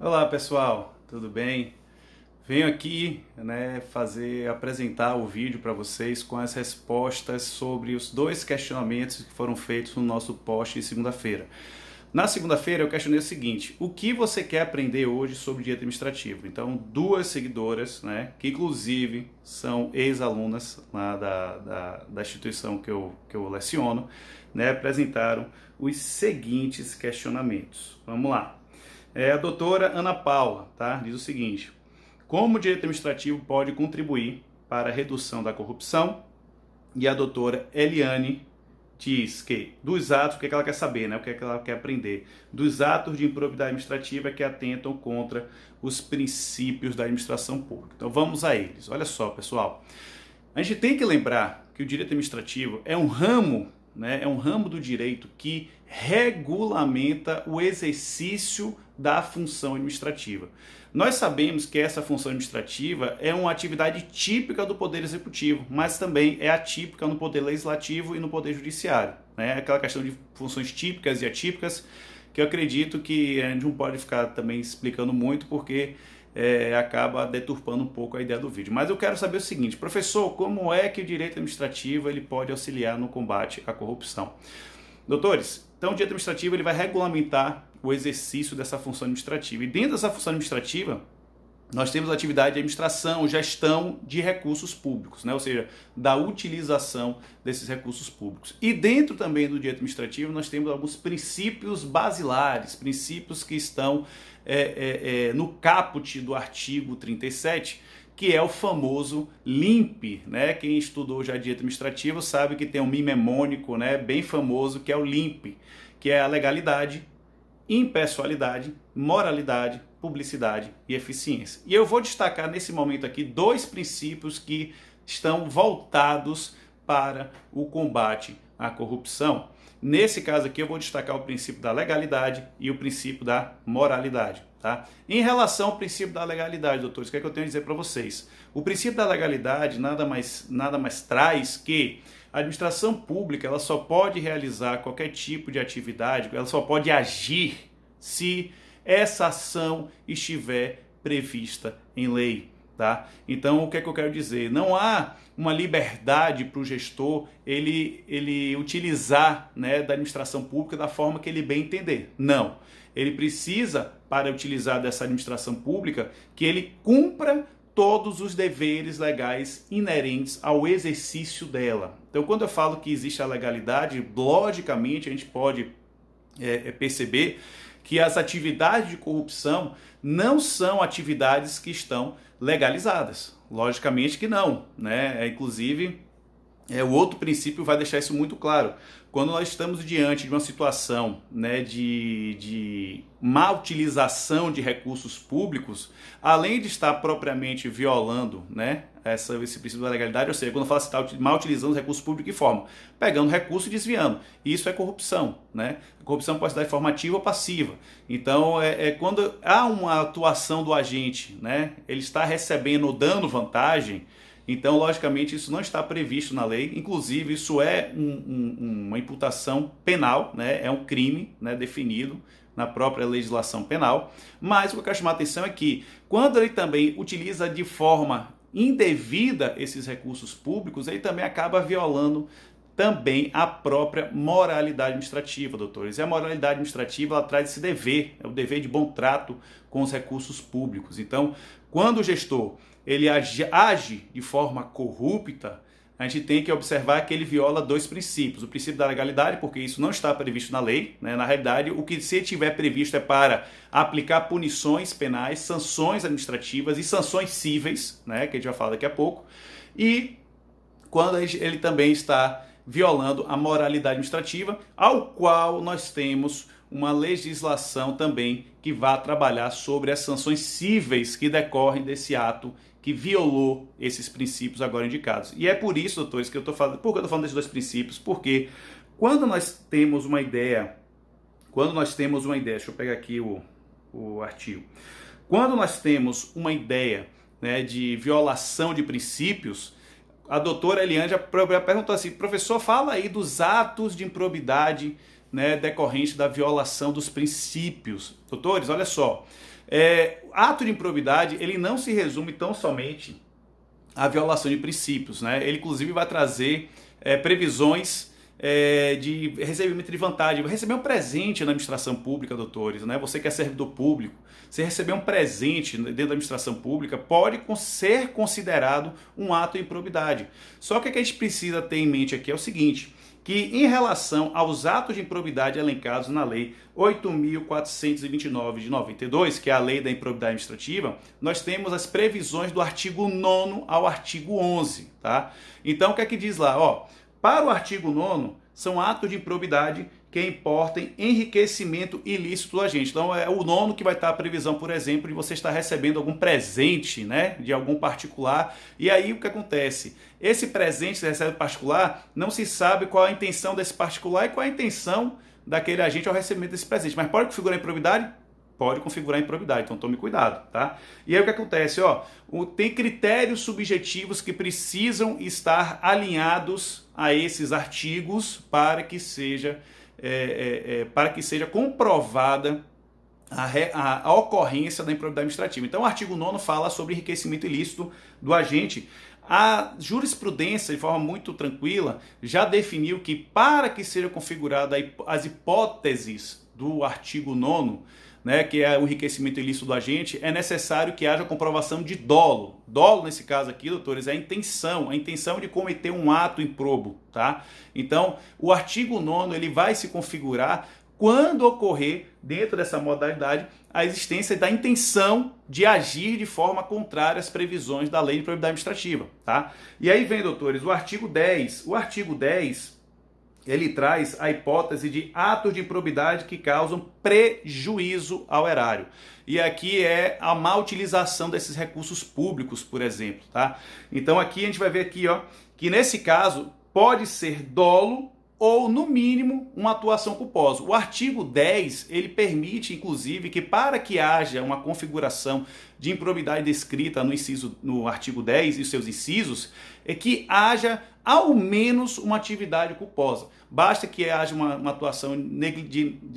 Olá pessoal, tudo bem? Venho aqui, apresentar o vídeo para vocês com as respostas sobre os dois questionamentos que foram feitos no nosso post de segunda-feira. Na segunda-feira eu questionei o seguinte: o que você quer aprender hoje sobre direito administrativo? Então, duas seguidoras, que inclusive são ex-alunas lá da instituição que eu leciono, apresentaram os seguintes questionamentos. Vamos lá. A doutora Ana Paula, diz o seguinte: como o direito administrativo pode contribuir para a redução da corrupção? E a doutora Eliane diz que dos atos, o que ela quer saber, o que ela quer aprender, dos atos de improbidade administrativa que atentam contra os princípios da administração pública. Então vamos a eles. Olha só, pessoal, a gente tem que lembrar que o direito administrativo é um ramo do direito que regulamenta o exercício da função administrativa. Nós sabemos que essa função administrativa é uma atividade típica do Poder Executivo, mas também é atípica no Poder Legislativo e no Poder Judiciário. Aquela questão de funções típicas e atípicas, que eu acredito que a gente não pode ficar também explicando muito, porque acaba deturpando um pouco a ideia do vídeo. Mas eu quero saber o seguinte: professor, como é que o direito administrativo ele pode auxiliar no combate à corrupção? Doutores, então o direito administrativo ele vai regulamentar o exercício dessa função administrativa. E dentro dessa função administrativa, nós temos a atividade de administração, gestão de recursos públicos, ou seja, da utilização desses recursos públicos. E dentro também do direito administrativo, nós temos alguns princípios basilares, princípios que estão no caput do artigo 37, que é o famoso LIMP. Quem estudou já direito administrativo sabe que tem um mnemônico bem famoso, que é o LIMP, que é a legalidade, impessoalidade, moralidade, publicidade e eficiência. E eu vou destacar nesse momento aqui dois princípios que estão voltados para o combate à corrupção. Nesse caso aqui eu vou destacar o princípio da legalidade e o princípio da moralidade. Em relação ao princípio da legalidade, doutores, o que é que eu tenho a dizer para vocês? O princípio da legalidade nada mais traz que a administração pública ela só pode realizar qualquer tipo de atividade, ela só pode agir se essa ação estiver prevista em lei. Então, o que é que eu quero dizer? Não há uma liberdade para o gestor ele utilizar da administração pública da forma que ele bem entender. Não. Ele precisa, para utilizar dessa administração pública, que ele cumpra todos os deveres legais inerentes ao exercício dela. Então, quando eu falo que existe a legalidade, logicamente a gente pode perceber que as atividades de corrupção não são atividades que estão legalizadas. Logicamente que não, Inclusive, o outro princípio vai deixar isso muito claro. Quando nós estamos diante de uma situação de má utilização de recursos públicos, além de estar propriamente violando esse princípio da legalidade, ou seja, quando eu falo que está mal utilizando os recursos públicos, de que forma? Pegando recurso e desviando. Isso é corrupção. A corrupção pode ser formativa ou passiva. Então, quando há uma atuação do agente, ele está recebendo ou dando vantagem, então, logicamente, isso não está previsto na lei. Inclusive, isso é uma imputação penal, é um crime definido na própria legislação penal. Mas o que eu quero chamar a atenção é que, quando ele também utiliza de forma indevida esses recursos públicos, ele também acaba violando também a própria moralidade administrativa, doutores. E a moralidade administrativa ela traz esse dever, o dever de bom trato com os recursos públicos. Então, quando o gestor ele age de forma corrupta, a gente tem que observar que ele viola dois princípios. O princípio da legalidade, porque isso não está previsto na lei. Na realidade, o que se tiver previsto é para aplicar punições penais, sanções administrativas e sanções cíveis, que a gente vai falar daqui a pouco. E quando ele também está violando a moralidade administrativa, ao qual nós temos uma legislação também que vai trabalhar sobre as sanções cíveis que decorrem desse ato que violou esses princípios agora indicados. E é por isso, doutores, que eu estou falando. Por que eu estou falando desses dois princípios? Porque quando nós temos uma ideia, deixa eu pegar aqui o artigo. Quando nós temos uma ideia de violação de princípios, a doutora Eliane já perguntou assim: professor, fala aí dos atos de improbidade decorrente da violação dos princípios. Doutores, olha só, Ato de improbidade, ele não se resume tão somente à violação de princípios, né? Ele inclusive vai trazer previsões de recebimento de vantagem. Receber um presente na administração pública, doutores, né? Você que é servidor público, você receber um presente dentro da administração pública pode ser considerado um ato de improbidade. Só que o que a gente precisa ter em mente aqui é o seguinte, que em relação aos atos de improbidade elencados na Lei 8.429 de 92, que é a Lei da Improbidade Administrativa, nós temos as previsões do artigo 9º ao artigo 11, tá? Então, o que é que diz lá? Para o artigo 9º, são atos de improbidade que importem enriquecimento ilícito do agente. Então, é o 9º que vai estar a previsão, por exemplo, de você estar recebendo algum presente, né, de algum particular. E aí, o que acontece? Esse presente que você recebe do particular, não se sabe qual a intenção desse particular e qual a intenção daquele agente ao recebimento desse presente. Mas pode configurar improbidade? Pode configurar improbidade, então tome cuidado, tá? E aí o que acontece? Tem critérios subjetivos que precisam estar alinhados a esses artigos para que seja comprovada a ocorrência da improbidade administrativa. Então o artigo 9º fala sobre enriquecimento ilícito do agente. A jurisprudência, de forma muito tranquila, já definiu que para que seja configurada as hipóteses do artigo 9º, né, que é o enriquecimento ilícito do agente, é necessário que haja comprovação de dolo. Dolo, nesse caso aqui, doutores, é a intenção de cometer um ato improbo, tá? Então, o artigo 9º, ele vai se configurar quando ocorrer, dentro dessa modalidade, a existência da intenção de agir de forma contrária às previsões da Lei de Improbidade Administrativa, tá? E aí vem, doutores, o artigo 10. O artigo 10... ele traz a hipótese de atos de improbidade que causam prejuízo ao erário. E aqui é a má utilização desses recursos públicos, por exemplo, tá? Então aqui a gente vai ver aqui, que nesse caso pode ser dolo ou, no mínimo, uma atuação culposa. O artigo 10, ele permite, inclusive, que para que haja uma configuração de improbidade descrita no artigo 10 e seus incisos, é que haja ao menos uma atividade culposa. Basta que haja uma atuação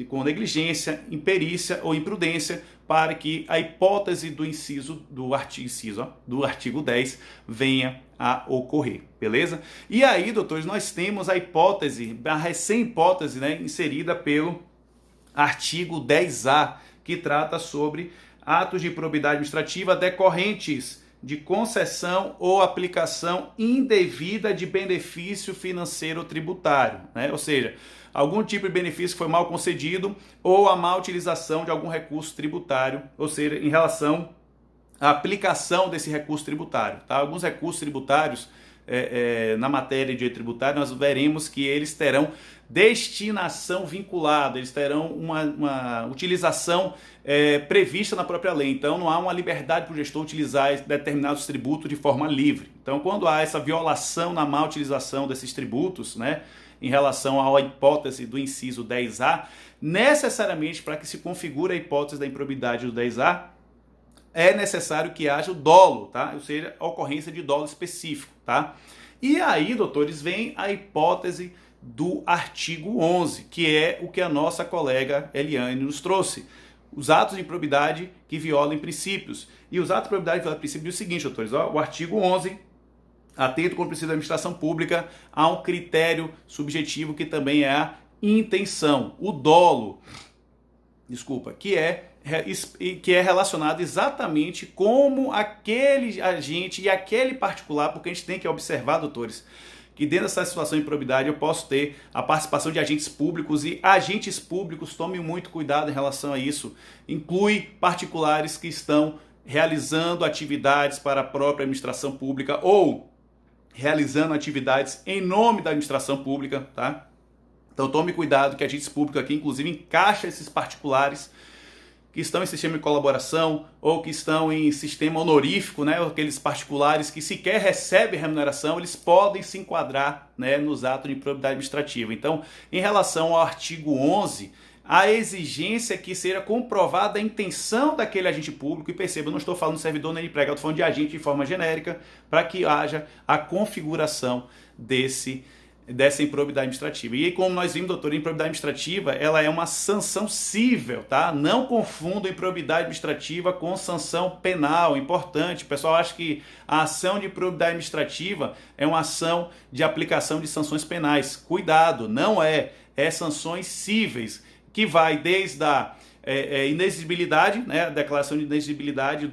com negligência, imperícia ou imprudência para que a hipótese do artigo 10 venha a ocorrer, beleza? E aí, doutores, nós temos a recém-hipótese, né, inserida pelo artigo 10A, que trata sobre atos de improbidade administrativa decorrentes de concessão ou aplicação indevida de benefício financeiro ou tributário, né? Ou seja, algum tipo de benefício que foi mal concedido ou a má utilização de algum recurso tributário, ou seja, em relação à aplicação desse recurso tributário, tá? Alguns recursos tributários, na matéria de direito tributário, nós veremos que eles terão destinação vinculada, eles terão uma utilização prevista na própria lei. Então não há uma liberdade para o gestor utilizar determinados tributos de forma livre. Então quando há essa violação na má utilização desses tributos, né, em relação à hipótese do inciso 10A, necessariamente para que se configure a hipótese da improbidade do 10A, é necessário que haja o dolo, tá? Ou seja, a ocorrência de dolo específico, tá? E aí, doutores, vem a hipótese do artigo 11, que é o que a nossa colega Eliane nos trouxe. Os atos de improbidade que violam princípios. E os atos de improbidade que violam princípios é o seguinte, doutores, o artigo 11, atento com o princípio da administração pública, há um critério subjetivo que também é a intenção, o dolo, que é relacionado exatamente como aquele agente e aquele particular, porque a gente tem que observar, doutores, que dentro dessa situação de improbidade eu posso ter a participação de agentes públicos, e agentes públicos, tomem muito cuidado em relação a isso, inclui particulares que estão realizando atividades para a própria administração pública ou realizando atividades em nome da administração pública, tá? Então tome cuidado que agentes públicos aqui, inclusive, encaixa esses particulares que estão em sistema de colaboração ou que estão em sistema honorífico, né? Aqueles particulares que sequer recebem remuneração, eles podem se enquadrar, né, nos atos de improbidade administrativa. Então, em relação ao artigo 11, a exigência é que seja comprovada a intenção daquele agente público, e perceba, eu não estou falando de servidor nem de empregado, estou falando de agente de forma genérica, para que haja a configuração desse dessa improbidade administrativa. E como nós vimos, doutor, a improbidade administrativa, ela é uma sanção cível, tá? Não confunda improbidade administrativa com sanção penal, importante. O pessoal acha que a ação de improbidade administrativa é uma ação de aplicação de sanções penais. Cuidado, não é. É sanções cíveis, que vai desde a inexigibilidade, né? A declaração de inexigibilidade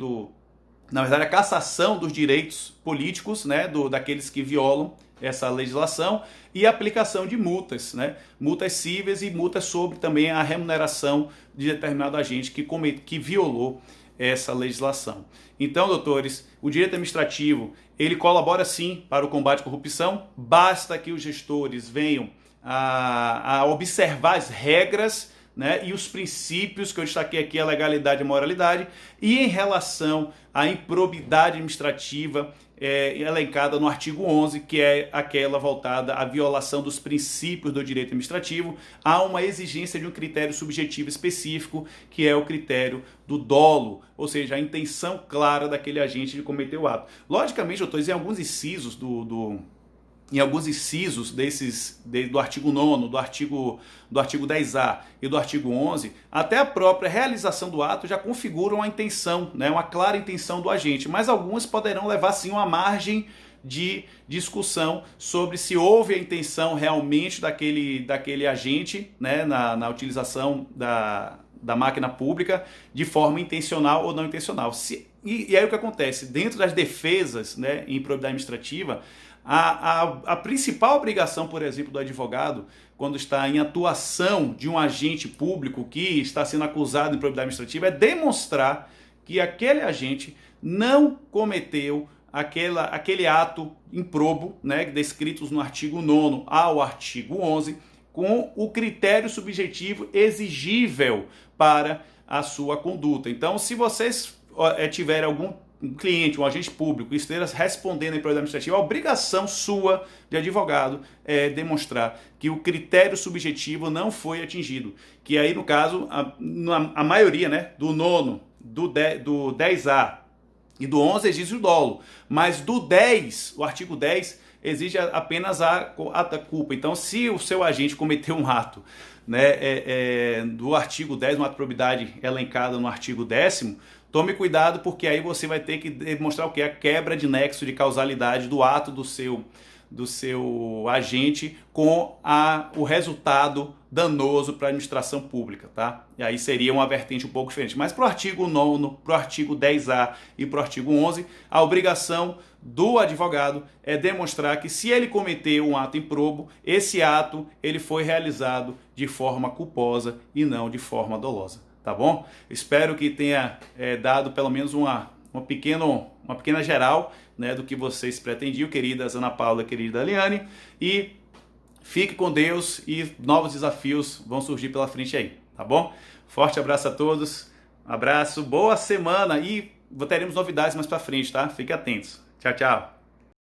na verdade, a cassação dos direitos políticos, né? Daqueles que violam essa legislação, e a aplicação de multas, né? Multas cíveis e multas sobre também a remuneração de determinado agente que violou essa legislação. Então, doutores, o direito administrativo, ele colabora sim para o combate à corrupção, basta que os gestores venham a observar as regras, né, e os princípios que eu destaquei aqui, a legalidade e a moralidade, e em relação à improbidade administrativa, elencada no artigo 11, que é aquela voltada à violação dos princípios do direito administrativo, há uma exigência de um critério subjetivo específico, que é o critério do dolo, ou seja, a intenção clara daquele agente de cometer o ato. Logicamente, doutores, em alguns incisos do artigo 9º, do artigo 10A e do artigo 11, até a própria realização do ato já configura uma intenção, né, uma clara intenção do agente, mas algumas poderão levar sim uma margem de discussão sobre se houve a intenção realmente daquele agente, né, na utilização da máquina pública de forma intencional ou não intencional. E aí o que acontece? Dentro das defesas, né, em improbidade administrativa, a principal obrigação, por exemplo, do advogado, quando está em atuação de um agente público que está sendo acusado de improbidade administrativa, é demonstrar que aquele agente não cometeu aquele ato improbo, né, descritos no artigo 9º ao artigo 11, com o critério subjetivo exigível para a sua conduta. Então, se vocês tiverem algum cliente, um agente público, esteja respondendo em improbidade administrativa, a obrigação sua de advogado é demonstrar que o critério subjetivo não foi atingido. Que aí, no caso, a maioria, né, do 9º, do 10A e do 11 exige o dolo, mas do 10, o artigo 10, exige apenas a culpa. Então, se o seu agente cometeu um ato, né, do artigo 10, uma improbidade elencada no artigo 10º, tome cuidado, porque aí você vai ter que demonstrar o que? A quebra de nexo de causalidade do ato do seu agente com o resultado danoso para a administração pública, tá? E aí seria uma vertente um pouco diferente. Mas para o artigo 9º, para o artigo 10A e para o artigo 11, a obrigação do advogado é demonstrar que se ele cometeu um ato improbo, esse ato ele foi realizado de forma culposa e não de forma dolosa. Tá bom? Espero que tenha dado pelo menos uma pequena geral, né, do que vocês pretendiam, queridas Ana Paula e querida Eliane. E fique com Deus e novos desafios vão surgir pela frente aí, tá bom? Forte abraço a todos, abraço, boa semana e teremos novidades mais pra frente, tá? Fiquem atentos. Tchau, tchau.